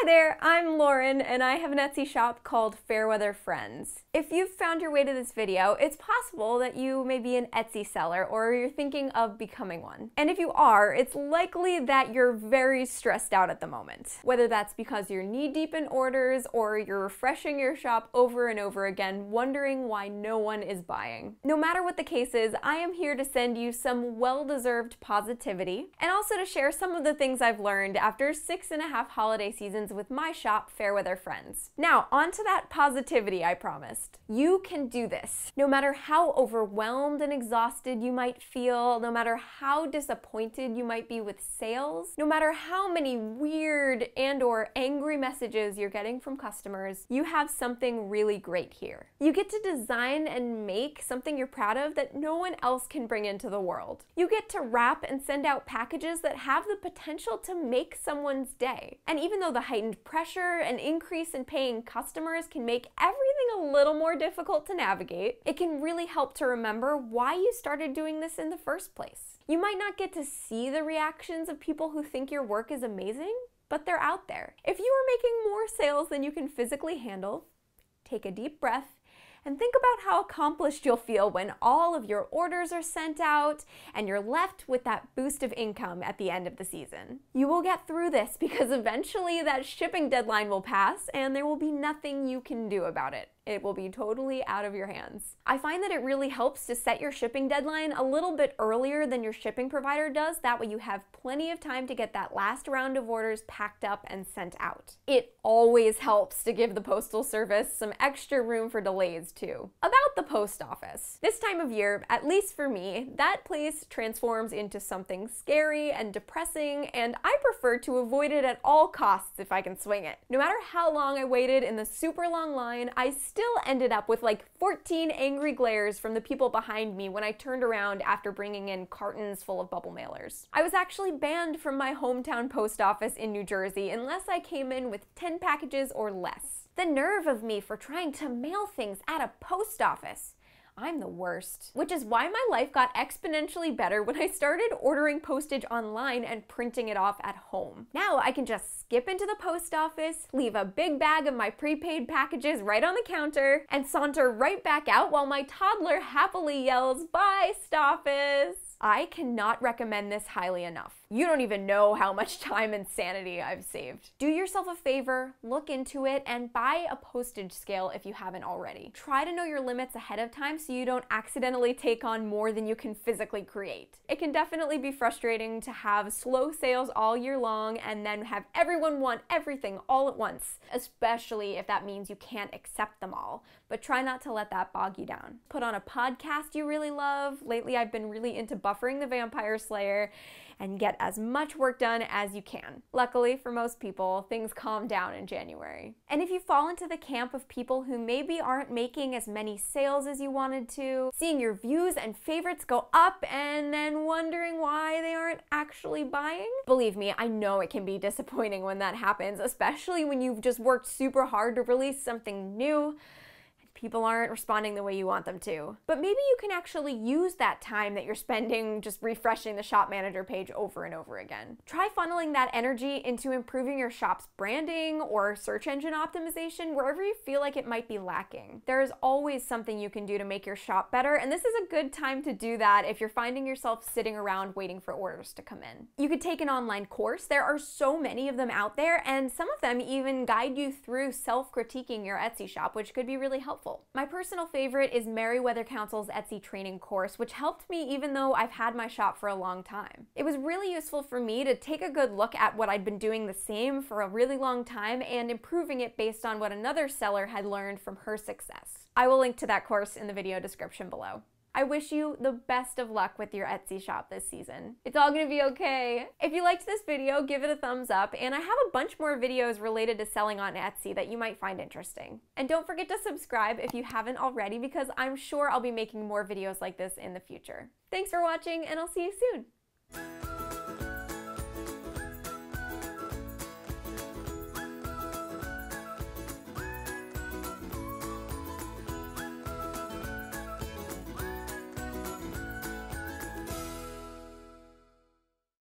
there, I'm Lauren, and I have an Etsy shop called Fairweather Friends. If you've found your way to this video, it's possible that you may be an Etsy seller or you're thinking of becoming one. And if you are, it's likely that you're very stressed out at the moment. Whether that's because you're knee-deep in orders or you're refreshing your shop over and over again, wondering why no one is buying. No matter what the case is, I am here to send you some well-deserved positivity and also to share some of the things I've learned after 6.5 holiday seasons with my shop, Fairweather Friends. Now, on to that positivity I promised. You can do this. No matter how overwhelmed and exhausted you might feel, no matter how disappointed you might be with sales, no matter how many weird and/or angry messages you're getting from customers, you have something really great here. You get to design and make something you're proud of that no one else can bring into the world. You get to wrap and send out packages that have the potential to make someone's day. And even though the heightened pressure and increase in paying customers can make everything a little more difficult to navigate, it can really help to remember why you started doing this in the first place. You might not get to see the reactions of people who think your work is amazing, but they're out there. If you are making more sales than you can physically handle, take a deep breath and think about how accomplished you'll feel when all of your orders are sent out and you're left with that boost of income at the end of the season. You will get through this because eventually that shipping deadline will pass and there will be nothing you can do about it. It will be totally out of your hands. I find that it really helps to set your shipping deadline a little bit earlier than your shipping provider does. That way you have plenty of time to get that last round of orders packed up and sent out. It always helps to give the postal service some extra room for delays too. About the post office. This time of year, at least for me, that place transforms into something scary and depressing, and I prefer to avoid it at all costs if I can swing it. No matter how long I waited in the super long line, I still ended up with like 14 angry glares from the people behind me when I turned around after bringing in cartons full of bubble mailers. I was actually banned from my hometown post office in New Jersey unless I came in with 10 packages or less. The nerve of me for trying to mail things at a post office. I'm the worst. Which is why my life got exponentially better when I started ordering postage online and printing it off at home. Now I can just skip into the post office, leave a big bag of my prepaid packages right on the counter, and saunter right back out while my toddler happily yells, "Bye, Stoffus!" I cannot recommend this highly enough. You don't even know how much time and sanity I've saved. Do yourself a favor, look into it, and buy a postage scale if you haven't already. Try to know your limits ahead of time so you don't accidentally take on more than you can physically create. It can definitely be frustrating to have slow sales all year long and then have everyone want everything all at once, especially if that means you can't accept them all. But try not to let that bog you down. Put on a podcast you really love. Lately I've been really into Buffering the Vampire Slayer, and get as much work done as you can. Luckily, for most people, things calm down in January. And if you fall into the camp of people who maybe aren't making as many sales as you wanted to, seeing your views and favorites go up and then wondering why they aren't actually buying, believe me, I know it can be disappointing when that happens, especially when you've just worked super hard to release something new. People aren't responding the way you want them to. But maybe you can actually use that time that you're spending just refreshing the shop manager page over and over again. Try funneling that energy into improving your shop's branding or search engine optimization wherever you feel like it might be lacking. There is always something you can do to make your shop better, and this is a good time to do that if you're finding yourself sitting around waiting for orders to come in. You could take an online course. There are so many of them out there, and some of them even guide you through self-critiquing your Etsy shop, which could be really helpful. My personal favorite is Fairweather Council's Etsy training course, which helped me even though I've had my shop for a long time. It was really useful for me to take a good look at what I'd been doing the same for a really long time and improving it based on what another seller had learned from her success. I will link to that course in the video description below. I wish you the best of luck with your Etsy shop this season. It's all gonna be okay. If you liked this video, give it a thumbs up, and I have a bunch more videos related to selling on Etsy that you might find interesting. And don't forget to subscribe if you haven't already, because I'm sure I'll be making more videos like this in the future. Thanks for watching, and I'll see you soon.